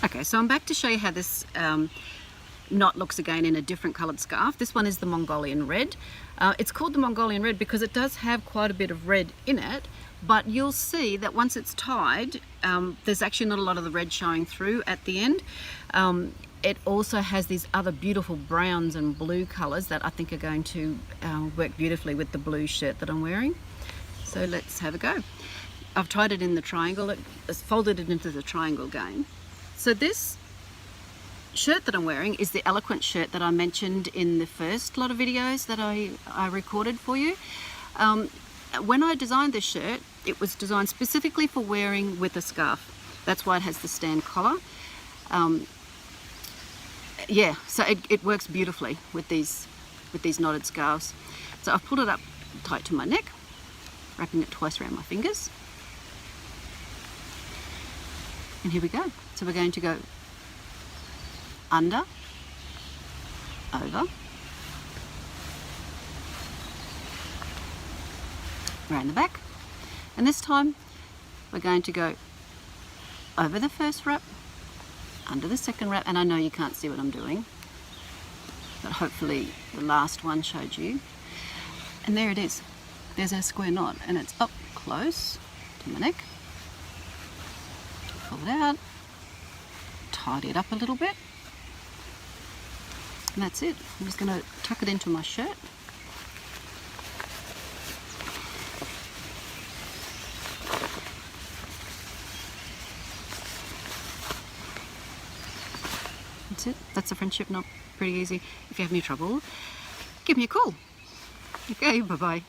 Okay, so I'm back to show you how this knot looks again in a different coloured scarf. This one is the Mongolian red. It's called the Mongolian red because it does have quite a bit of red in it, but you'll see that once it's tied, there's actually not a lot of the red showing through at the end. It also has these other beautiful browns and blue colours that I think are going to work beautifully with the blue shirt that I'm wearing. So let's have a go. I've tied it in the triangle, it's folded it into the triangle again. So this shirt that I'm wearing is the Eloquent shirt that I mentioned in the first lot of videos that I recorded for you. When I designed this shirt, it was designed specifically for wearing with a scarf. That's why it has the stand collar. Yeah, so it works beautifully with these knotted scarves. So I've pulled it up tight to my neck, wrapping it twice around my fingers. And here we go. So we're going to go under, over, around the back, and this time we're going to go over the first wrap, under the second wrap, and I know you can't see what I'm doing, but hopefully the last one showed you. And there it is. There's our square knot, and it's up close to my neck. Pull it out, tidy it up a little bit, and that's it. I'm just going to tuck it into my shirt. That's it. That's a friendship knot. Pretty easy. If you have any trouble, give me a call. Okay, bye-bye.